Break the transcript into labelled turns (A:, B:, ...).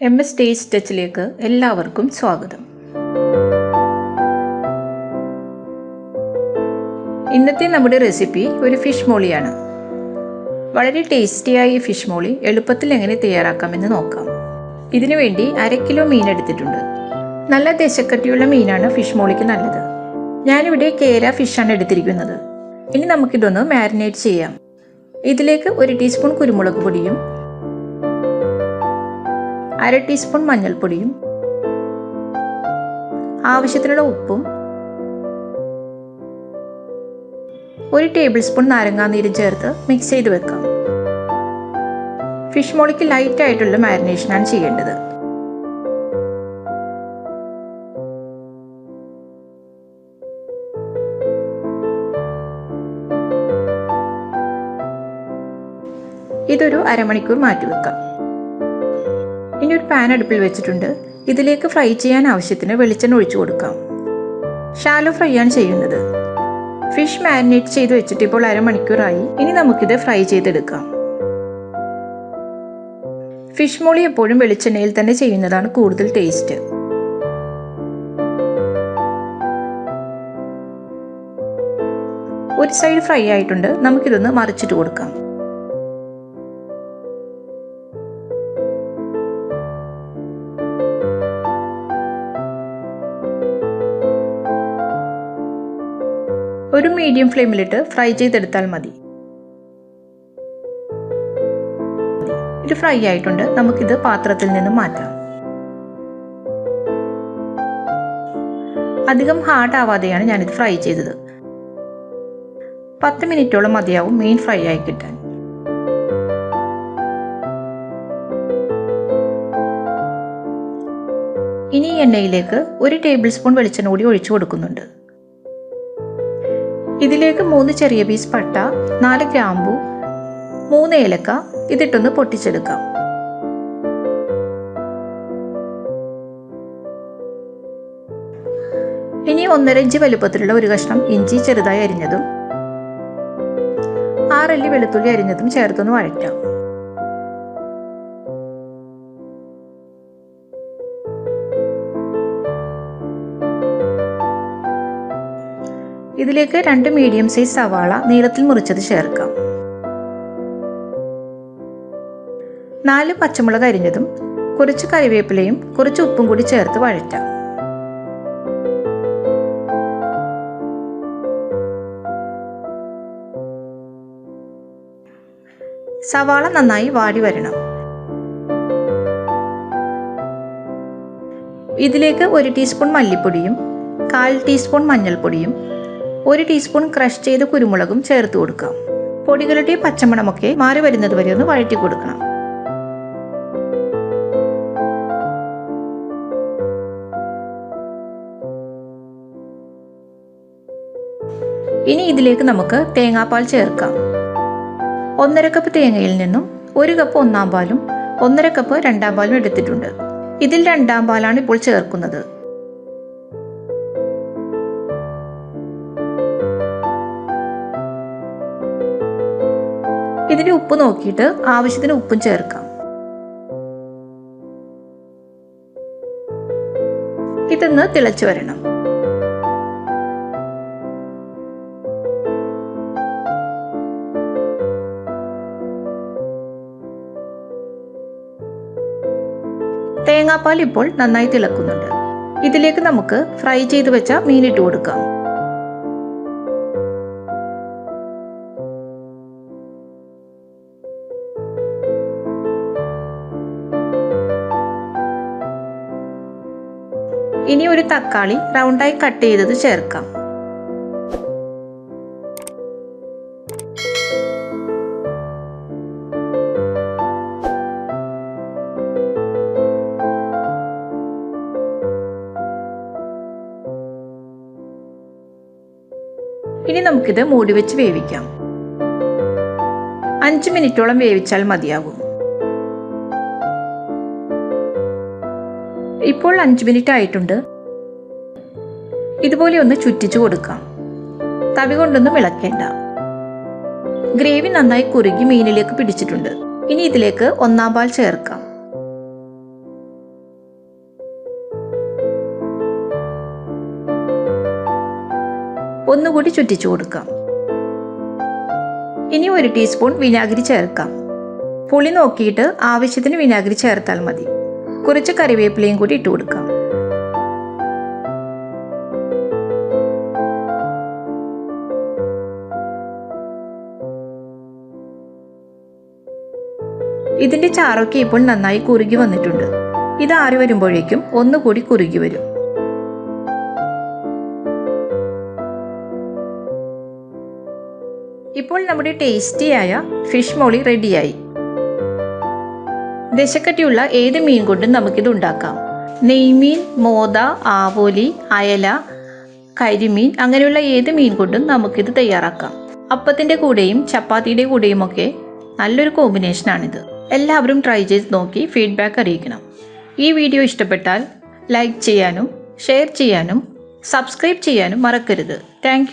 A: MSTasteTouchലേക്ക് എല്ലാവർക്കും സ്വാഗതം. ഇന്നത്തെ നമ്മുടെ റെസിപ്പി ഒരു ഫിഷ് മോളിയാണ്. വളരെ ടേസ്റ്റിയായ ഈ ഫിഷ് മോളി എളുപ്പത്തിൽ എങ്ങനെ തയ്യാറാക്കാമെന്ന് നോക്കാം. ഇതിനു വേണ്ടി 1/2 കിലോ മീൻ എടുത്തിട്ടുണ്ട്. നല്ല ദശക്കട്ടിയുള്ള മീനാണ് ഫിഷ് മോളിക്ക് നല്ലത്. ഞാനിവിടെ കേര ഫിഷാണ് എടുത്തിരിക്കുന്നത്. ഇനി നമുക്കിതൊന്ന് മാരിനേറ്റ് ചെയ്യാം. ഇതിലേക്ക് 1 ടീസ്പൂൺ കുരുമുളക് പൊടിയും 1/2 ടീസ്പൂൺ മഞ്ഞൾപ്പൊടിയും ആവശ്യത്തിനുള്ള ഉപ്പും 1 ടേബിൾ സ്പൂൺ നാരങ്ങാനീരും ചേർത്ത് മിക്സ് ചെയ്ത് വെക്കാം. ഫിഷ് മോളിക്ക് ലൈറ്റ് ആയിട്ടുള്ള മാരിനേഷനാണ് ചെയ്യേണ്ടത്. ഇതൊരു അരമണിക്കൂർ മാറ്റി വെക്കാം. ഇനി ഒരു പാൻ അടുപ്പിൽ വെച്ചിട്ടുണ്ട്. ഇതിലേക്ക് ഫ്രൈ ചെയ്യാൻ ആവശ്യത്തിന് വെളിച്ചെണ്ണ ഒഴിച്ചു കൊടുക്കാം. ഷാലോ ഫ്രൈ ആണ് ചെയ്യുന്നത്. ഫിഷ് മാരിനേറ്റ് ചെയ്ത് വെച്ചിട്ട് ഇപ്പോൾ അരമണിക്കൂറായി. ഇനി നമുക്കിത് ഫ്രൈ ചെയ്തെടുക്കാം. ഫിഷ് മോളി എപ്പോഴും വെളിച്ചെണ്ണയിൽ തന്നെ ചെയ്യുന്നതാണ് കൂടുതൽ ടേസ്റ്റ്. ഒരു സൈഡ് ഫ്രൈ ആയിട്ടുണ്ട്. നമുക്കിതൊന്ന് മറിച്ചിട്ട് കൊടുക്കാം. ഒരു മീഡിയം ഫ്ലെയിമിലിട്ട് ഫ്രൈ ചെയ്തെടുത്താൽ മതി. ഇത് ഫ്രൈ ആയിട്ടുണ്ട്. നമുക്കിത് പാത്രത്തിൽ നിന്നും മാറ്റാം. അധികം ഹാർഡ് ആവാതെയാണ് ഞാനിത് ഫ്രൈ ചെയ്തത്. 10 മിനിറ്റോളം മതിയാവും മീൻ ഫ്രൈ ആയി കിട്ടാൻ. ഇനി എണ്ണയിലേക്ക് 1 ടേബിൾ സ്പൂൺ വെളിച്ചെണ്ണ കൂടി ഒഴിച്ചു കൊടുക്കുന്നുണ്ട്. ഇതിലേക്ക് 3 ചെറിയ പീസ് പട്ട, 4 ഗ്രാമ്പു, 3 ഏലക്ക ഇതിട്ടൊന്ന് പൊട്ടിച്ചെടുക്കാം. ഇനി 1.5 ഇഞ്ച് വലുപ്പത്തിലുള്ള ഒരു കഷ്ണം ഇഞ്ചി ചെറുതായി അരിഞ്ഞതും 6 അല്ലി വെളുത്തുള്ളി അരിഞ്ഞതും ചേർത്തൊന്ന് വഴറ്റാം. ഇതിലേക്ക് 2 മീഡിയം സൈസ് സവാള നീളത്തിൽ മുറിച്ചത് ചേർക്കാം. 4 പച്ചമുളക് അരിഞ്ഞതും കുറച്ച് കറിവേപ്പിലയും കുറച്ച് ഉപ്പും കൂടി ചേർത്ത് വഴറ്റാം. സവാള നന്നായി വാടി വരണം. ഇതിലേക്ക് 1 ടീസ്പൂൺ മല്ലിപ്പൊടിയും 1/4 ടീസ്പൂൺ മഞ്ഞൾപ്പൊടിയും 1 ടീസ്പൂൺ ക്രഷ് ചെയ്ത കുരുമുളകും ചേർത്ത് കൊടുക്കാം. പൊടികളുടെ പച്ചമണമൊക്കെ മാറി വരുന്നത് വരെ ഒന്ന് വഴറ്റി കൊടുക്കണം. ഇനി ഇതിലേക്ക് നമുക്ക് തേങ്ങാപ്പാൽ ചേർക്കാം. 1/2 കപ്പ് തേങ്ങയിൽ നിന്നും 1 കപ്പ് ഒന്നാം പാലും 1/2 കപ്പ് രണ്ടാം പാലും എടുത്തിട്ടുണ്ട്. ഇതിൽ രണ്ടാം പാലാണ് ഇപ്പോൾ ചേർക്കുന്നത്. ഇതിന് ഉപ്പ് നോക്കിയിട്ട് ആവശ്യത്തിന് ഉപ്പും ചേർക്കാം. ഇതൊന്ന് തിളച്ചു വരണം. തേങ്ങാപ്പാൽ ഇപ്പോൾ നന്നായി തിളക്കുന്നുണ്ട്. ഇതിലേക്ക് നമുക്ക് ഫ്രൈ ചെയ്ത് വെച്ച മീനിട്ട് കൊടുക്കാം. ഇനി ഒരു തക്കാളി റൗണ്ടായി കട്ട് ചെയ്തത് ചേർക്കാം. ഇനി നമുക്കിത് മൂടി വെച്ച് വേവിക്കാം. 5 മിനിറ്റോളം വേവിച്ചാൽ മതിയാകും. ഇപ്പോൾ 5 മിനിറ്റ് ആയിട്ടുണ്ട്. ഇതുപോലെ ഒന്ന് ചുറ്റിച്ചു കൊടുക്കാം. തവി കൊണ്ടൊന്നും ഇളക്കേണ്ട. ഗ്രേവി നന്നായി കുറുകി മീനിലേക്ക് പിടിച്ചിട്ടുണ്ട്. ഇനി ഇതിലേക്ക് ഒന്നാം പാൽ ചേർക്കാം. ഒന്നുകൂടി ചുറ്റിച്ചു കൊടുക്കാം. ഇനി 1 ടീസ്പൂൺ വിനാഗിരി ചേർക്കാം. പുളി നോക്കിയിട്ട് ആവശ്യത്തിന് വിനാഗിരി ചേർത്താൽ മതി. കുറച്ച് കറിവേപ്പിലയും കൂടി ഇട്ട് കൊടുക്കാം. ഇതിൻ്റെ ചാറൊക്കെ ഇപ്പോൾ നന്നായി കുറുകി വന്നിട്ടുണ്ട്. ഇത് ആറി വരുമ്പോഴേക്കും ഒന്നുകൂടി കുറുകി വരും. ഇപ്പോൾ നമ്മുടെ ടേസ്റ്റിയായ ഫിഷ് മോളി റെഡിയായി. ദശക്കട്ടിയുള്ള ഏത് മീൻ കൊണ്ടും നമുക്കിത് ഉണ്ടാക്കാം. നെയ്മീൻ, മോത, ആവോലി, അയല, കരിമീൻ അങ്ങനെയുള്ള ഏത് മീൻ കൊണ്ടും നമുക്കിത് തയ്യാറാക്കാം. അപ്പത്തിൻ്റെ കൂടെയും ചപ്പാത്തിയുടെ കൂടെയും ഒക്കെ നല്ലൊരു കോമ്പിനേഷനാണിത്. എല്ലാവരും ട്രൈ ചെയ്ത് നോക്കി ഫീഡ്ബാക്ക് അറിയിക്കണം. ഈ വീഡിയോ ഇഷ്ടപ്പെട്ടാൽ ലൈക്ക് ചെയ്യാനും ഷെയർ ചെയ്യാനും സബ്സ്ക്രൈബ് ചെയ്യാനും മറക്കരുത്. താങ്ക്